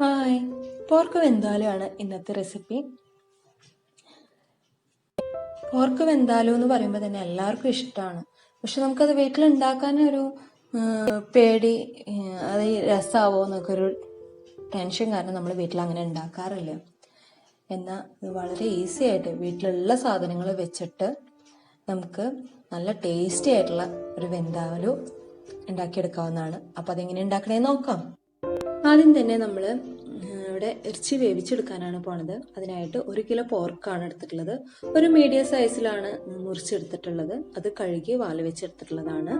Hi, pork വെന്താലു ആണ് ഇന്നത്തെ recipe. Pork വെന്താലു എന്ന് പറയുമ്പോൾ തന്നെ എല്ലാവർക്കും ഇഷ്ടമാണ്. പക്ഷെ നമുക്കത് വീട്ടിലുണ്ടാക്കാനൊരു പേടി, അത് രസമാവോ എന്നൊക്കെ ഒരു ടെൻഷൻ കാരണം നമ്മൾ വീട്ടിൽ അങ്ങനെ ഉണ്ടാക്കാറില്ല. എന്നാൽ ഇത് വളരെ ഈസി ആയിട്ട് വീട്ടിലുള്ള സാധനങ്ങൾ വെച്ചിട്ട് നമുക്ക് നല്ല ടേസ്റ്റി ആയിട്ടുള്ള ഒരു വെന്താലു ഉണ്ടാക്കിയെടുക്കാവുന്നതാണ്. അപ്പം അതെങ്ങനെ ഉണ്ടാക്കണേന്ന് നോക്കാം. ആദ്യം തന്നെ നമ്മൾ ഇവിടെ ഇറച്ചി വേവിച്ചെടുക്കാനാണ് പോണത്. അതിനായിട്ട് 1 കിലോ പോർക്കാണ് എടുത്തിട്ടുള്ളത്. ഒരു മീഡിയം സൈസിലാണ് മുറിച്ചെടുത്തിട്ടുള്ളത്. അത് കഴുകി വാല് വെച്ചെടുത്തിട്ടുള്ളതാണ്.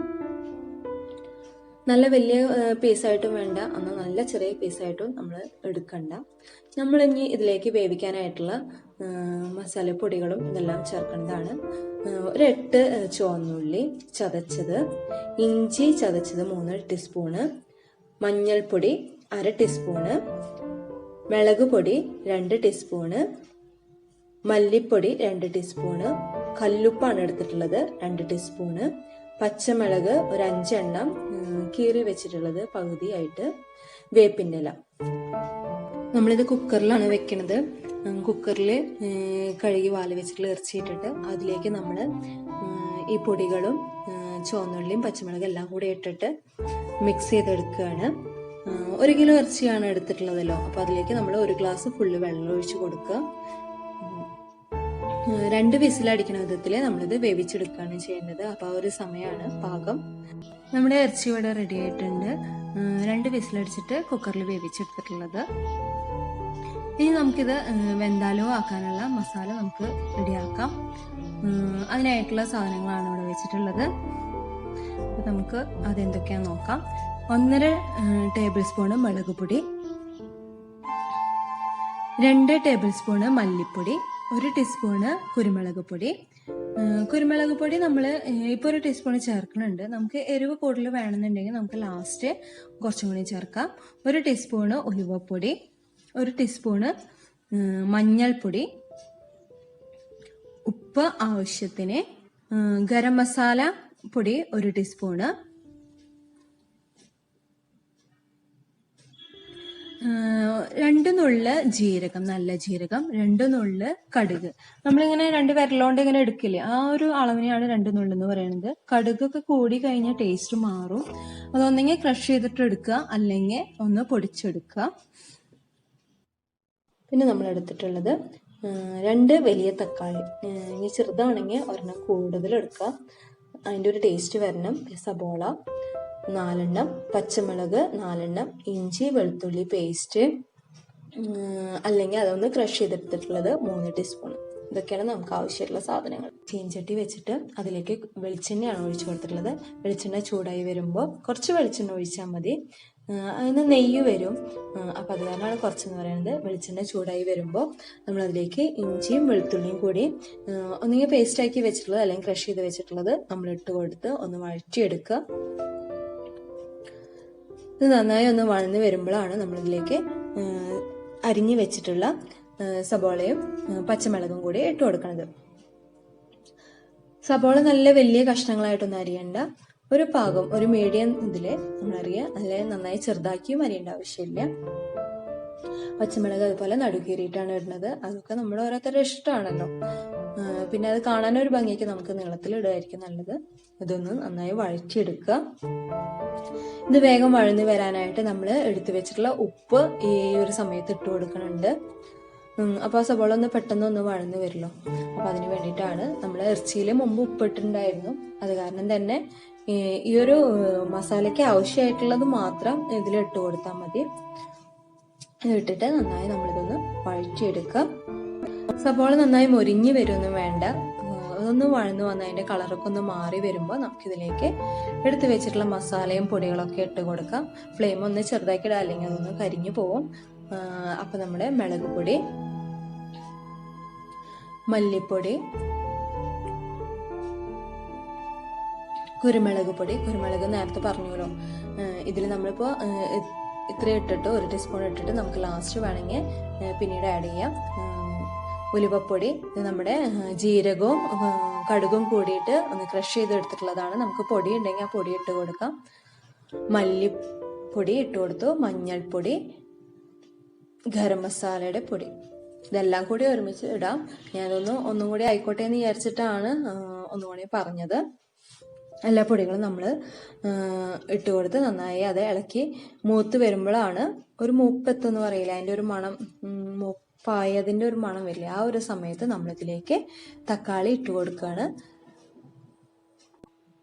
നല്ല വലിയ പീസായിട്ടും വേണ്ട, എന്നാൽ നല്ല ചെറിയ പീസായിട്ടും നമ്മൾ എടുക്കണ്ട. നമ്മൾ ഇനി ഇതിലേക്ക് വേവിക്കാനായിട്ടുള്ള മസാലപ്പൊടികളും ഇതെല്ലാം ചേർക്കേണ്ടതാണ്. ഒരു 8 ചുവന്നുള്ളി ചതച്ചത്, ഇഞ്ചി ചതച്ചത് 3 ടീസ്പൂണ്, മഞ്ഞൾപ്പൊടി 1/2 ടീസ്പൂണ്, മുളക് പൊടി 2 ടീസ്പൂണ്, മല്ലിപ്പൊടി 2 ടീസ്പൂണ്, കല്ലുപ്പാണ് എടുത്തിട്ടുള്ളത് 2 ടീസ്പൂണ്, പച്ചമുളക് ഒരു 5 എണ്ണം കീറി വെച്ചിട്ടുള്ളത് പകുതിയായിട്ട്, വേപ്പിൻ്റെ ഇല. നമ്മളിത് കുക്കറിലാണ് വെക്കുന്നത്. കുക്കറിൽ കഴുകി വാല് വെച്ചിട്ടുള്ള ഇറച്ചി ഇട്ടിട്ട് അതിലേക്ക് നമ്മൾ ഈ പൊടികളും ചുവന്നുള്ളിയും പച്ചമുളകും എല്ലാം കൂടി ഇട്ടിട്ട് മിക്സ് ചെയ്തെടുക്കുകയാണ്. 1 കിലോ ഇറച്ചിയാണ് എടുത്തിട്ടുള്ളതല്ലോ, അപ്പോൾ അതിലേക്ക് നമ്മൾ 1 ഗ്ലാസ് ഫുള്ള് വെള്ളം ഒഴിച്ച് കൊടുക്കുക. 2 വിസിലടിക്കുന്ന വിധത്തിൽ നമ്മളിത് വേവിച്ചെടുക്കുകയാണ് ചെയ്യേണ്ടത്. അപ്പോൾ ആ ഒരു സമയമാണ് പാകം. നമ്മുടെ ഇറച്ചി ഇവിടെ റെഡി ആയിട്ടുണ്ട്. 2 വിസിലടിച്ചിട്ട് കുക്കറിൽ വേവിച്ചെടുത്തിട്ടുള്ളത്. ഇനി നമുക്കിത് വെന്താലോ ആക്കാനുള്ള മസാല നമുക്ക് റെഡിയാക്കാം. അതിനായിട്ടുള്ള സാധനങ്ങളാണ് ഇവിടെ വെച്ചിട്ടുള്ളത്. അപ്പോൾ നമുക്ക് അതെന്തൊക്കെയാണെന്ന് നോക്കാം. 1.5 ടേബിൾ സ്പൂണ് മുളക് പൊടി, 2 ടേബിൾ സ്പൂണ് മല്ലിപ്പൊടി, 1 ടീസ്പൂണ് കുരുമുളക് പൊടി. കുരുമുളക് പൊടി നമ്മൾ ഇപ്പോൾ 1 ടീസ്പൂൺ ചേർക്കുന്നുണ്ട്. നമുക്ക് എരിവ് കൂടുതൽ വേണമെന്നുണ്ടെങ്കിൽ നമുക്ക് ലാസ്റ്റ് കുറച്ചും കൂടി ചേർക്കാം. 1 ടീസ്പൂണ് ഉലുവപ്പൊടി, 1 ടീസ്പൂണ് മഞ്ഞൾപ്പൊടി, ഉപ്പ് ആവശ്യത്തിന്, ഗരം മസാല പൊടി 1 ടീസ്പൂണ്, 2 നുള്ള് ജീരകം, നല്ല ജീരകം, 2 നുള്ള് കടുക്. നമ്മളിങ്ങനെ 2 വിരലോണ്ട് ഇങ്ങനെ എടുക്കില്ലേ, ആ ഒരു അളവിനെയാണ് 2 നുള്ള് എന്ന് പറയുന്നത്. കടുകൊക്കെ കൂടി കഴിഞ്ഞാൽ ടേസ്റ്റ് മാറും. അതൊന്നെങ്കിൽ ക്രഷ് ചെയ്തിട്ട് എടുക്കുക, അല്ലെങ്കിൽ ഒന്ന് പൊടിച്ചെടുക്കുക. പിന്നെ നമ്മൾ എടുത്തിട്ടുള്ളത് 2 വലിയ തക്കാളി. ഇനി ചെറുതാണെങ്കിൽ ഒരെണ്ണം കൂടുതൽ എടുക്കുക, അതിൻ്റെ ഒരു ടേസ്റ്റ് വരണം. സബോള 4 എണ്ണം, പച്ചമുളക് 4 എണ്ണം, ഇഞ്ചി വെളുത്തുള്ളി പേസ്റ്റ് അല്ലെങ്കിൽ അതൊന്ന് ക്രഷ് ചെയ്തെടുത്തിട്ടുള്ളത് 3 ടീസ്പൂൺ. ഇതൊക്കെയാണ് നമുക്ക് ആവശ്യമായിട്ടുള്ള സാധനങ്ങൾ. ചീൻചട്ടി വെച്ചിട്ട് അതിലേക്ക് വെളിച്ചെണ്ണയാണ് ഒഴിച്ചു കൊടുത്തിട്ടുള്ളത്. വെളിച്ചെണ്ണ ചൂടായി വരുമ്പോൾ കുറച്ച് വെളിച്ചെണ്ണ ഒഴിച്ചാൽ മതി. അതിന് നെയ്യ് വരും, അപ്പോൾ അത് കാരണമാണ് കുറച്ചെന്ന് പറയുന്നത്. വെളിച്ചെണ്ണ ചൂടായി വരുമ്പോൾ നമ്മളതിലേക്ക് ഇഞ്ചിയും വെളുത്തുള്ളിയും കൂടി ഒന്നുകിൽ പേസ്റ്റാക്കി വെച്ചിട്ടുള്ളത് അല്ലെങ്കിൽ ക്രഷ് ചെയ്ത് വെച്ചിട്ടുള്ളത് നമ്മൾ ഇട്ട് കൊടുത്ത് ഒന്ന് വഴറ്റിയെടുക്കുക. ഇത് നന്നായി ഒന്ന് വഴന്ന് വരുമ്പോഴാണ് നമ്മളിതിലേക്ക് അരിഞ്ഞു വെച്ചിട്ടുള്ള സബോളയും പച്ചമുളകും കൂടി ഇട്ട് കൊടുക്കുന്നത്. സബോള നല്ല വലിയ കഷ്ണങ്ങളായിട്ടൊന്നും അരിയണ്ട, ഒരു പാകം, ഒരു മീഡിയം ഇതിൽ നമ്മൾ അറിയുക. നല്ല നന്നായി ചെറുതാക്കിയും അരിയേണ്ട ആവശ്യമില്ല. പച്ചമുളക് അതുപോലെ നടുകീറിയിട്ടാണ് ഇടുന്നത്. അതൊക്കെ നമ്മൾ ഓരോരുത്തരുടെ ഇഷ്ടമാണല്ലോ. പിന്നെ അത് കാണാനൊരു ഭംഗിക്ക് നമുക്ക് നീളത്തിൽ ഇടുകയായിരിക്കും നല്ലത്. ഇതൊന്ന് നന്നായി വഴറ്റിയെടുക്കുക. ഇത് വേഗം വഴന്ന് വരാനായിട്ട് നമ്മൾ എടുത്തു വെച്ചിട്ടുള്ള ഉപ്പ് ഈ ഒരു സമയത്ത് ഇട്ട് കൊടുക്കുന്നുണ്ട്. അപ്പോൾ ആ സബോള ഒന്ന് പെട്ടെന്ന് ഒന്ന് വഴന്ന് വരുമല്ലോ. അപ്പോൾ അതിന് വേണ്ടിയിട്ടാണ്. നമ്മൾ ഇറച്ചിയിൽ മുമ്പ് ഉപ്പിട്ടുണ്ടായിരുന്നു. അത് കാരണം തന്നെ ഈ ഒരു മസാലയ്ക്ക് ആവശ്യമായിട്ടുള്ളത് മാത്രം ഇതിൽ ഇട്ട് കൊടുത്താൽ മതി. ഇട്ടിട്ട് നന്നായി നമ്മളിതൊന്ന് വഴറ്റിയെടുക്കാം. സബോള നന്നായി മൊരിഞ്ഞ് വരുമൊന്നും വേണ്ട, അതൊന്ന് വഴന്ന് വന്ന് അതിൻ്റെ കളറൊക്കെ ഒന്ന് മാറി വരുമ്പോൾ നമുക്കിതിലേക്ക് എടുത്ത് വെച്ചിട്ടുള്ള മസാലയും പൊടികളൊക്കെ ഇട്ട് കൊടുക്കാം. ഫ്ലെയിം ഒന്ന് ചെറുതാക്കി ഇടുക, അല്ലെങ്കിൽ അതൊന്ന് കരിഞ്ഞു പോവും. അപ്പം നമ്മുടെ മുളക് പൊടി, മല്ലിപ്പൊടി, കുരുമുളക് പൊടി, കുരുമുളക് നേരത്തെ പറഞ്ഞല്ലോ. ഇതിൽ നമ്മളിപ്പോൾ ഇത്ര ഇട്ടിട്ട് 1 ടീസ്പൂൺ ഇട്ടിട്ട് നമുക്ക് ലാസ്റ്റ് വേണമെങ്കിൽ പിന്നീട് ആഡ് ചെയ്യാം. ഉലുവപ്പൊടി, ഇത് നമ്മുടെ ജീരകവും കടുകും കൂടിയിട്ട് ഒന്ന് ക്രഷ് ചെയ്തെടുത്തിട്ടുള്ളതാണ്. നമുക്ക് പൊടി ഉണ്ടെങ്കിൽ ആ പൊടി ഇട്ട് കൊടുക്കാം. മല്ലിപ്പൊടി ഇട്ട് കൊടുത്തു, മഞ്ഞൾപ്പൊടി, ഗരം മസാലയുടെ പൊടി. ഇതെല്ലാം കൂടി ഒരുമിച്ച് ഇടാം. ഞാനൊന്നും ഒന്നും കൂടി ആയിക്കോട്ടെ എന്ന് വിചാരിച്ചിട്ടാണ് ഒന്നുകൂടി പറഞ്ഞത്. എല്ലാ പൊടികളും നമ്മൾ ഇട്ട് കൊടുത്ത് നന്നായി അത് ഇളക്കി മൂത്ത് വരുമ്പോഴാണ് ഒരു മൂപ്പെത്തെന്ന് പറയില്ല, അതിൻ്റെ ഒരു മണം, മൂപ്പായതിൻ്റെ ഒരു മണം വരില്ല. ആ ഒരു സമയത്ത് നമ്മളിതിലേക്ക് തക്കാളി ഇട്ട് കൊടുക്കുകയാണ്.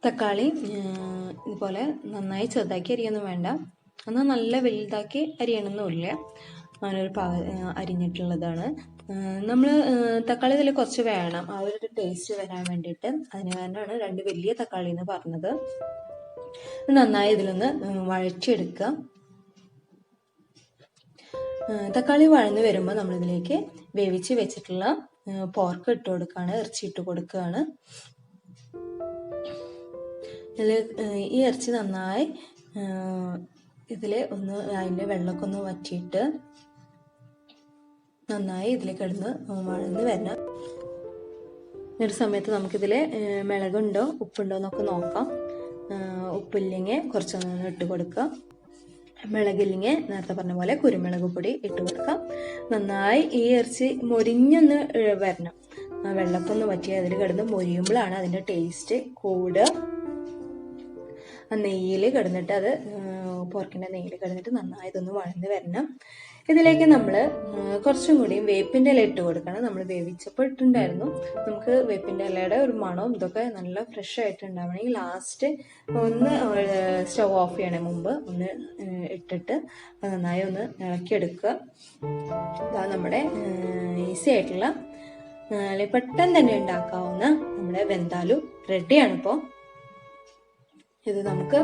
തക്കാളി ഇതുപോലെ നന്നായി ചെറുതാക്കി അരിയൊന്നും വേണ്ട, എന്നാൽ നല്ല വലുതാക്കി അരിയണമെന്നില്ല. അങ്ങനൊരു അരിഞ്ഞിട്ടുള്ളതാണ്. നമ്മൾ തക്കാളി ഇതിൽ കുറച്ച് വേണം, ആ ഒരു ടേസ്റ്റ് വരാൻ വേണ്ടിയിട്ട്. അതിന് കാരണമാണ് 2 വലിയ തക്കാളി എന്ന് പറഞ്ഞത്. നന്നായി ഇതിലൊന്ന് വഴറ്റിയെടുക്കുക. തക്കാളി വഴന്ന് വരുമ്പോൾ നമ്മളിതിലേക്ക് വേവിച്ച് വെച്ചിട്ടുള്ള പോർക്ക് ഇട്ട് കൊടുക്കുകയാണ്, ഇറച്ചി ഇട്ട് കൊടുക്കുകയാണ്. ഈ ഇറച്ചി നന്നായി ഇതിൽ ഒന്ന് അതിൻ്റെ വെള്ളമൊക്കെ ഒന്ന് വറ്റിയിട്ട് നന്നായി ഇതിൽ കിടന്ന് വഴന്ന് വരണം. ഒരു സമയത്ത് നമുക്കിതിൽ മുളകുണ്ടോ ഉപ്പുണ്ടോ എന്നൊക്കെ നോക്കാം. ഉപ്പില്ലെങ്കിൽ കുറച്ചൊന്ന് ഇട്ട് കൊടുക്കുക. മുളകില്ലെങ്കിൽ നേരത്തെ പറഞ്ഞ പോലെ കുരുമുളക് പൊടി ഇട്ട് കൊടുക്കാം. നന്നായി ഈ ഇറച്ചി മൊരിഞ്ഞൊന്ന് വരണം. വെള്ളമൊക്കെ ഒന്ന് വറ്റി അതിൽ കിടന്ന് മൊരിയുമ്പോഴാണ് അതിൻ്റെ ടേസ്റ്റ് കൂടുക. ആ നെയ്യിൽ കിടന്നിട്ട് അത് പോർക്കിൻ്റെ നെയ്യിൽ കിടന്നിട്ട് നന്നായി ഇതൊന്ന് വഴന്ന് വരണം. ഇതിലേക്ക് നമ്മൾ കുറച്ചും കൂടിയും വേപ്പിൻ്റെ ഇല ഇട്ട് കൊടുക്കണം. നമ്മൾ വേവിച്ചപ്പോൾ ഇട്ടുണ്ടായിരുന്നു. നമുക്ക് വേപ്പിൻ്റെ ഇലയുടെ ഒരു മണവും ഇതൊക്കെ നല്ല ഫ്രഷ് ആയിട്ട് ഉണ്ടാവണമെങ്കിൽ ലാസ്റ്റ് ഒന്ന് സ്റ്റവ് ഓഫ് ചെയ്യണേ മുമ്പ് ഒന്ന് ഇട്ടിട്ട് നന്നായി ഒന്ന് ഇളക്കിയെടുക്കുക. ഇതാ നമ്മുടെ ഈസി ആയിട്ടുള്ള പെട്ടെന്ന് തന്നെ ഉണ്ടാക്കാവുന്ന നമ്മുടെ വെന്താലു റെഡിയാണിപ്പോൾ. ഇത് നമുക്ക്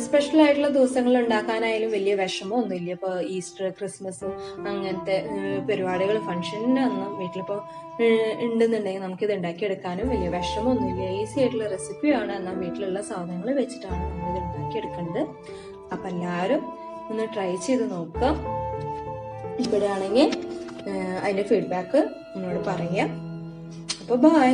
സ്പെഷ്യൽ ആയിട്ടുള്ള ദിവസങ്ങൾ ഉണ്ടാക്കാനായാലും വലിയ വിഷമം ഒന്നുമില്ല. ഇപ്പോൾ ഈസ്റ്റർ, ക്രിസ്മസ് അങ്ങനത്തെ പരിപാടികൾ, ഫംഗ്ഷൻ്റെ ഒന്നും വീട്ടിലിപ്പോൾ ഉണ്ടെന്നുണ്ടെങ്കിൽ നമുക്കിത് ഉണ്ടാക്കിയെടുക്കാനും വലിയ വിഷമമൊന്നുമില്ല. ഈസി ആയിട്ടുള്ള റെസിപ്പിയാണ്. എന്നാൽ വീട്ടിലുള്ള സാധനങ്ങൾ വെച്ചിട്ടാണ് നമ്മളിത് ഉണ്ടാക്കിയെടുക്കേണ്ടത്. അപ്പം എല്ലാവരും ഒന്ന് ട്രൈ ചെയ്ത് നോക്കുക. ഇവിടെ ആണെങ്കിൽ അതിൻ്റെ ഫീഡ്ബാക്ക് എന്നോട് പറയുക. അപ്പോൾ ബൈ.